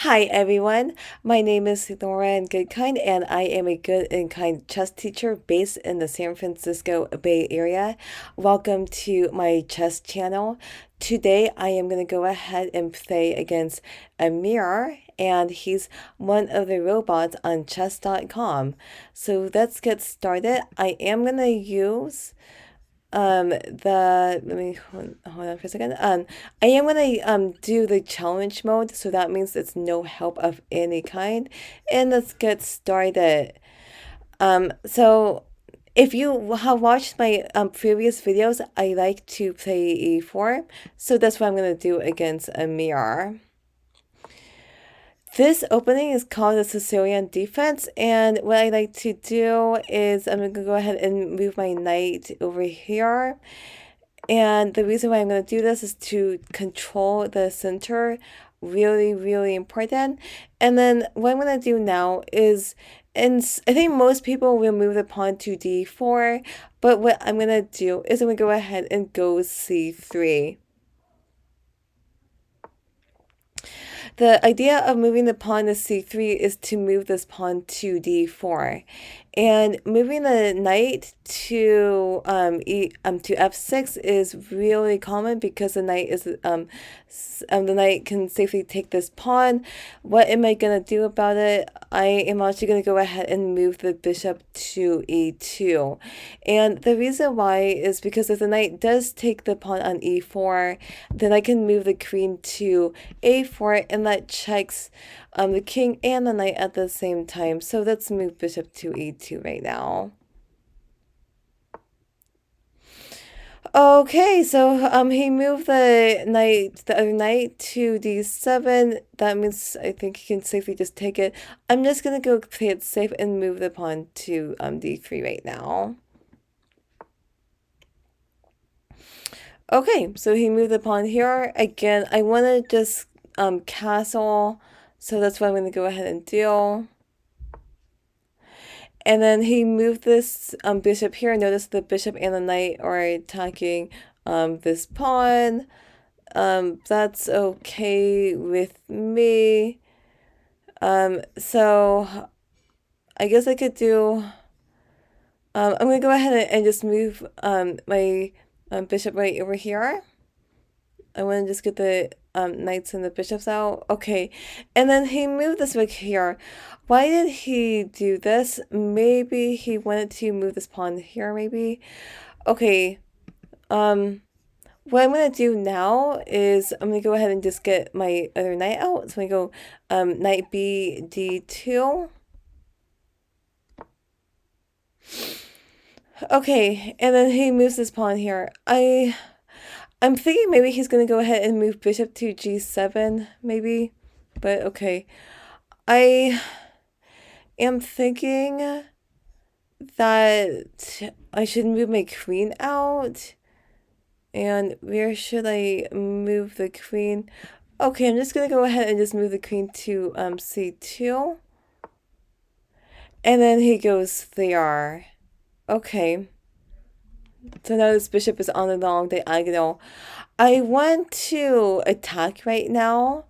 Hi everyone, my name is Laurengoodkind and I am a good and kind chess teacher based in the San Francisco Bay Area. Welcome to my chess channel. Today I am going to go ahead and play against Emir, and he's one of the robots on chess.com. So let's get started. I am going to use let me hold on for a second. I am gonna do the challenge mode, so that means it's no help of any kind. And let's get started. So if you have watched my previous videos, I like to play e4, so that's what I'm gonna do against Emir. This opening is called the Sicilian defense, and what I like to do is I'm going to go ahead and move my knight over here. And the reason why I'm going to do this is to control the center. Really important. And then what I'm going to do now is, and I think most people will move the pawn to d4, but what I'm going to do is I'm going to go ahead and go c3. The idea of moving the pawn to c3 is to move this pawn to d4, and moving the knight to f6 is really common because the knight is the knight can safely take this pawn. What am I gonna do about it? I am actually gonna go ahead and move the bishop to e2, and the reason why is because if the knight does take the pawn on e4, then I can move the queen to a4, and that checks the king and the knight at the same time. So let's move bishop to e2 right now. Okay, so he moved the other knight to d7. That means I think he can safely just take it. I'm just gonna go play it safe and move the pawn to d3 right now. Okay, so he moved the pawn here. Again, I want to just castle, so that's what I'm going to go ahead and do. And then he moved this bishop here. Notice the bishop and the knight are attacking this pawn. That's okay with me. So I guess I could do... I'm going to go ahead and just move my bishop right over here. I want to just get the knights and the bishops out. Okay, and then he moved this rook here. Why did he do this? Maybe he wanted to move this pawn here, maybe? Okay, what I'm going to do now is I'm going to go ahead and just get my other knight out. So I'm going to go knight Bd2. Okay, and then he moves this pawn here. I'm thinking maybe he's going to go ahead and move bishop to g7, maybe. But okay. I am thinking that I should move my queen out. And where should I move the queen? Okay, I'm just going to go ahead and just move the queen to c2. And then he goes there. Okay. So now this bishop is on the long diagonal. I want to attack right now,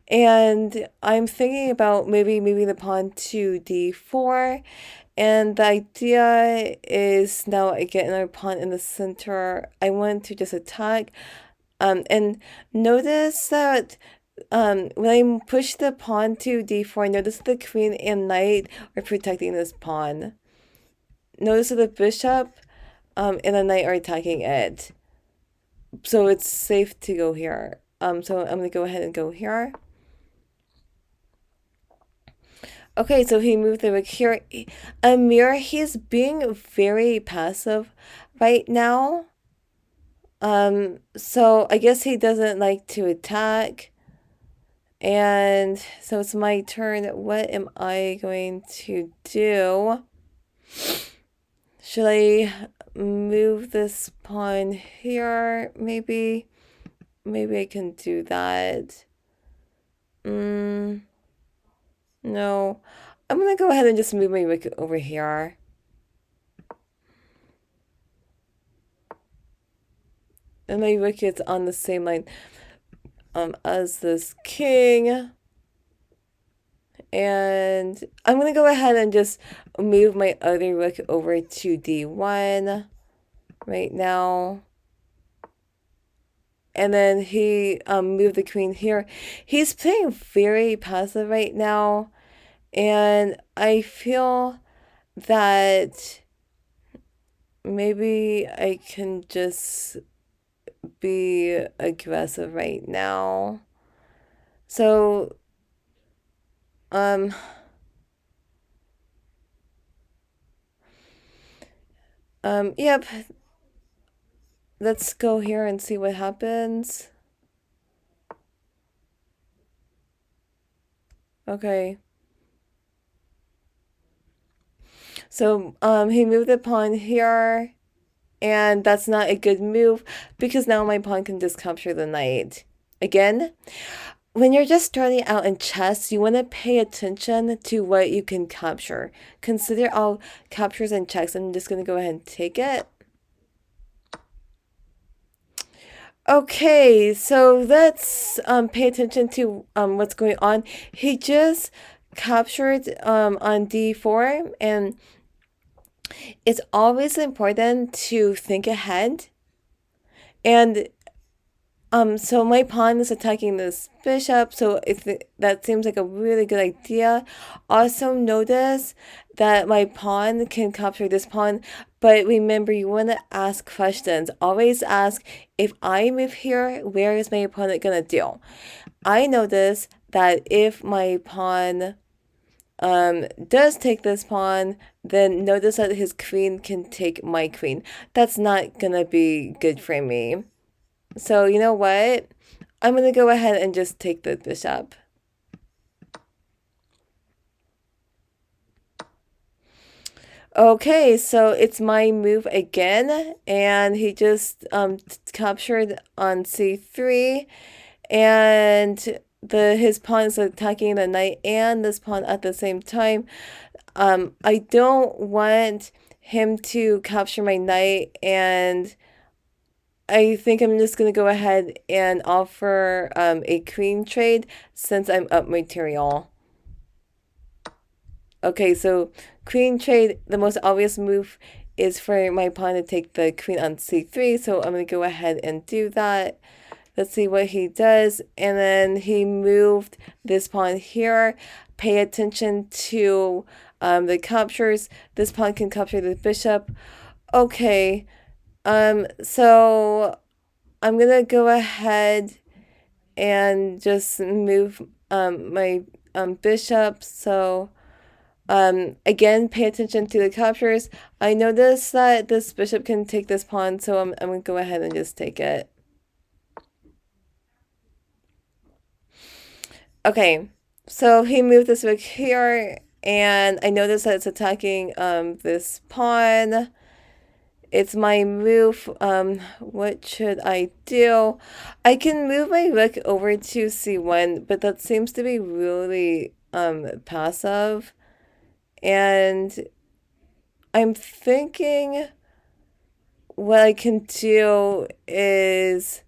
and I'm thinking about maybe moving the pawn to d4. And the idea is now I get another pawn in the center. I want to just attack. And notice that when I push the pawn to d4, notice the queen and knight are protecting this pawn. Notice that the bishop and the knight are attacking it. So it's safe to go here. So I'm gonna go ahead and go here. Okay, so he moved the rook here. Emir, he's being very passive right now. So I guess he doesn't like to attack. And so it's my turn. What am I going to do? Should I move this pawn here? Maybe I can do that. No. I'm gonna go ahead and just move my rook over here. And my rook is on the same line as this king. And I'm going to go ahead and just move my other rook over to d1 right now. And then he moved the queen here. He's playing very passive right now. And I feel that maybe I can just be aggressive right now. So, yep. Let's go here and see what happens. Okay. So, he moved the pawn here, and that's not a good move because now my pawn can just capture the knight. Again, when you're just starting out in chess, you want to pay attention to what you can capture. Consider all captures and checks. I'm just going to go ahead and take it. Okay, so let's pay attention to what's going on. He just captured on d4, and it's always important to think ahead. And so my pawn is attacking this bishop, so that seems like a really good idea. Also notice that my pawn can capture this pawn, but remember, you want to ask questions. Always ask, if I move here, where is my opponent gonna do? I notice that if my pawn does take this pawn, then notice that his queen can take my queen. That's not gonna be good for me. So, you know what? I'm going to go ahead and just take the bishop. Okay, so it's my move again, and he just captured on c3, and his pawn is attacking the knight and this pawn at the same time. I don't want him to capture my knight, and I think I'm just going to go ahead and offer a queen trade since I'm up material. Okay, so queen trade, the most obvious move is for my pawn to take the queen on c3, so I'm going to go ahead and do that. Let's see what he does. And then he moved this pawn here. Pay attention to the captures. This pawn can capture the bishop. Okay. So I'm gonna go ahead and just move my bishop. So again, pay attention to the captures. I noticed that this bishop can take this pawn, so I'm gonna go ahead and just take it. Okay, so he moved this rook here, and I noticed that it's attacking this pawn. It's my move. What should I do? I can move my rook over to c1, but that seems to be really passive. And I'm thinking what I can do is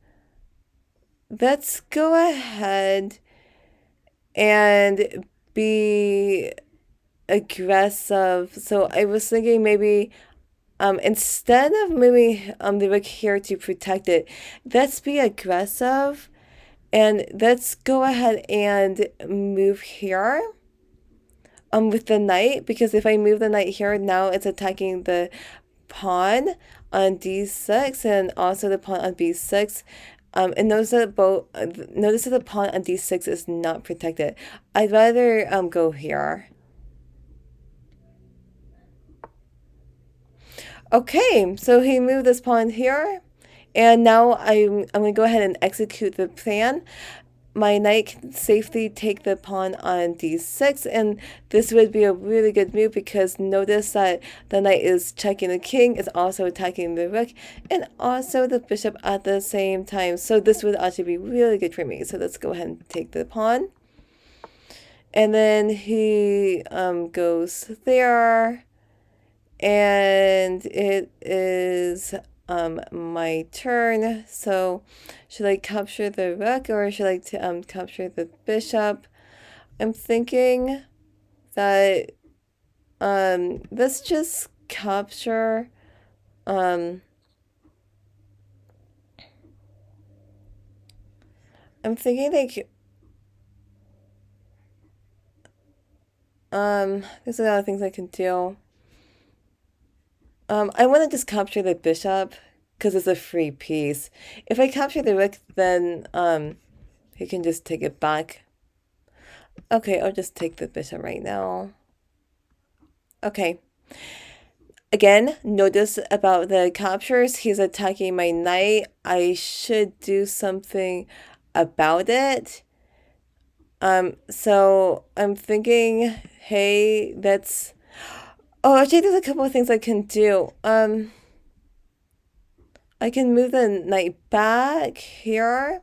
let's go ahead and be aggressive. So I was thinking maybe instead of moving the rook here to protect it, let's be aggressive and let's go ahead and move here with the knight, because if I move the knight here, now it's attacking the pawn on d6 and also the pawn on b6. And notice that the pawn on d6 is not protected. I'd rather go here. Okay, so he moved this pawn here, and now I'm going to go ahead and execute the plan. My knight can safely take the pawn on d6, and this would be a really good move because notice that the knight is checking the king, is also attacking the rook, and also the bishop at the same time. So this would actually be really good for me. So let's go ahead and take the pawn. And then he goes there. And it is my turn. So should I capture the rook or should I capture the bishop? I'm thinking that let's just capture I'm thinking like there's a lot of things I can do. I want to just capture the bishop because it's a free piece. If I capture the rook, then he can just take it back. Okay, I'll just take the bishop right now. Okay. Again, notice about the captures. He's attacking my knight. I should do something about it. So I'm thinking, hey, that's... Oh, actually, there's a couple of things I can do. I can move the knight back here.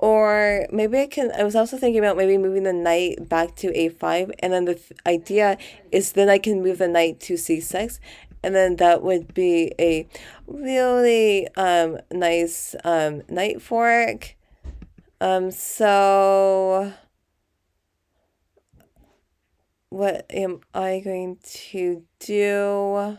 Or maybe I was also thinking about maybe moving the knight back to a5, and then the idea is then I can move the knight to c6, and then that would be a really nice knight fork. So what am I going to do?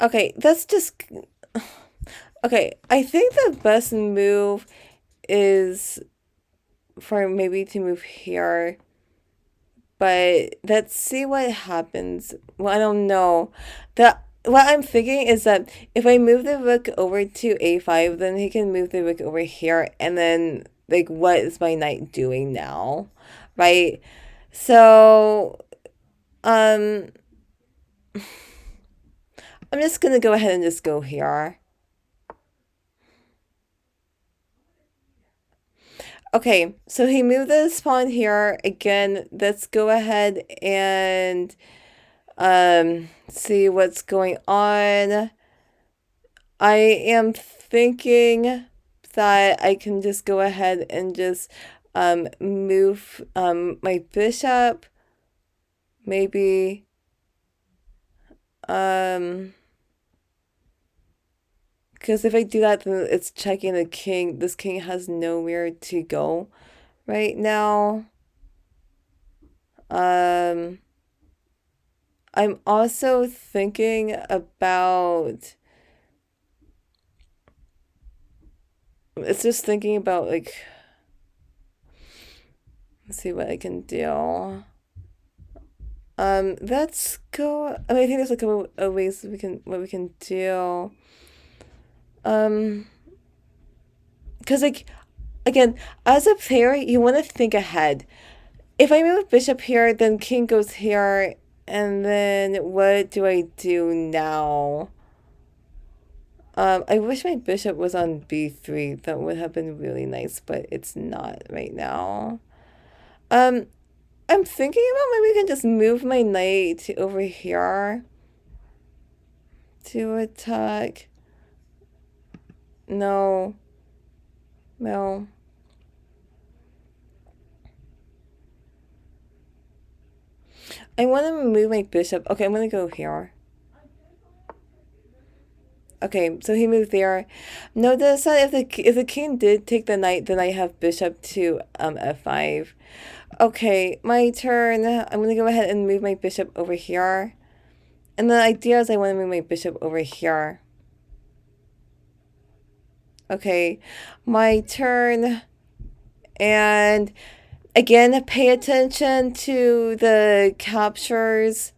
Okay, that's just... Okay, I think the best move is for maybe to move here. But let's see what happens. Well, I don't know. What I'm thinking is that if I move the rook over to a5, then he can move the rook over here. And then, like, what is my knight doing now? Right? So, I'm just going to go ahead and just go here. Okay, so he moved this pawn here. Again, let's go ahead and see what's going on. I am thinking that I can just go ahead and just move my bishop. Maybe because if I do that, then it's checking the king. This king has nowhere to go right now. I'm also thinking about... It's just thinking about, like... Let's see what I can do. Let's go... I mean, I think there's a couple of ways we can do. Because, like, again, as a player, you want to think ahead. If I move bishop here, then king goes here, and then what do I do now? I wish my bishop was on b3. That would have been really nice, but it's not right now. I'm thinking about maybe we can just move my knight over here to attack. No. No. I want to move my bishop. Okay, I'm going to go here. Okay, so he moved there. Notice that if the king did take the knight, then I have bishop to f5. Okay, my turn. I'm going to go ahead and move my bishop over here. And the idea is I want to move my bishop over here. Okay, my turn. And again, pay attention to the captures.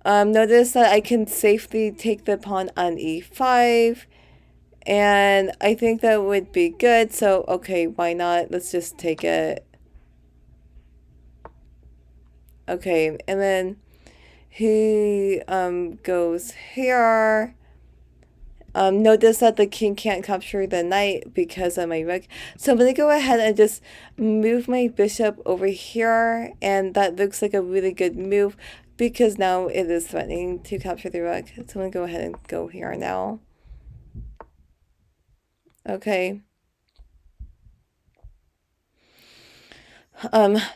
Notice that I can safely take the pawn on e5. And I think that would be good. So, okay, why not? Let's just take it. Okay, and then he goes here. Notice that the king can't capture the knight because of my rook. So I'm going to go ahead and just move my bishop over here. And that looks like a really good move because now it is threatening to capture the rook. So I'm going to go ahead and go here now. Okay.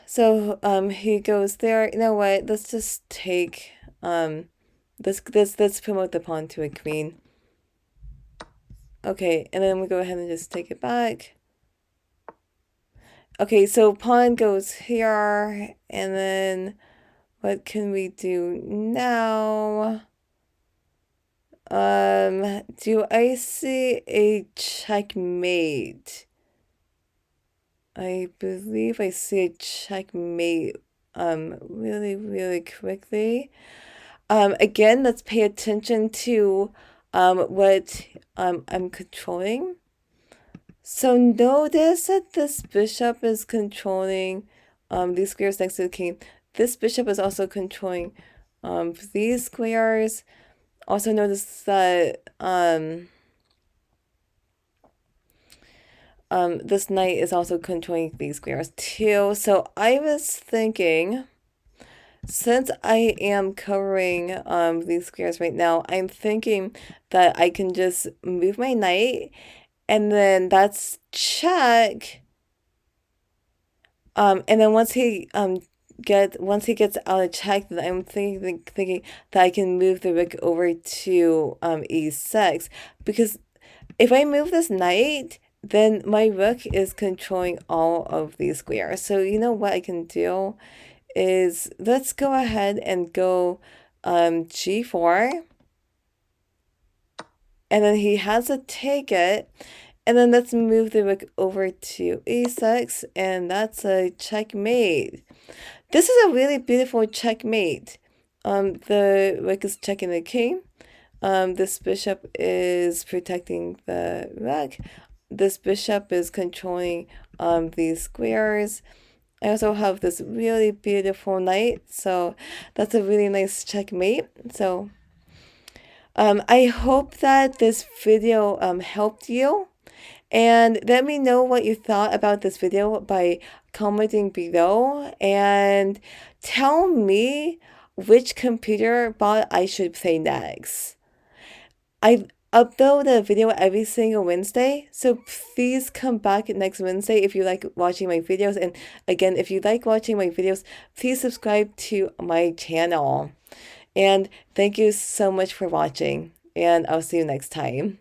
So he goes there. You know what? Let's just take let's promote the pawn to a queen. Okay, and then we go ahead and just take it back. Okay, so pawn goes here, and then what can we do now? Do I see a checkmate? I believe I see a checkmate really quickly. Again, let's pay attention to what I'm controlling. So notice that this bishop is controlling these squares next to the king. This bishop is also controlling these squares. Also notice that this knight is also controlling these squares too. So I was thinking, since I am covering these squares right now, I'm thinking that I can just move my knight, and then that's check. And then once he gets out of check, then I'm thinking that I can move the rook over to e6, because if I move this knight, then my rook is controlling all of these squares. So you know what I can do is, let's go ahead and go g4, and then he has to take it, and then let's move the rook over to e6, and that's a checkmate. This is a really beautiful checkmate. The rook is checking the king. This bishop is protecting the rook. This bishop is controlling these squares. I also have this really beautiful knight, so that's a really nice checkmate. So I hope that this video helped you, and let me know what you thought about this video by commenting below, and tell me which computer bot I should play next. I upload a video every single Wednesday, so please come back next Wednesday if you like watching my videos. And again, if you like watching my videos, please subscribe to my channel. And thank you so much for watching, and I'll see you next time.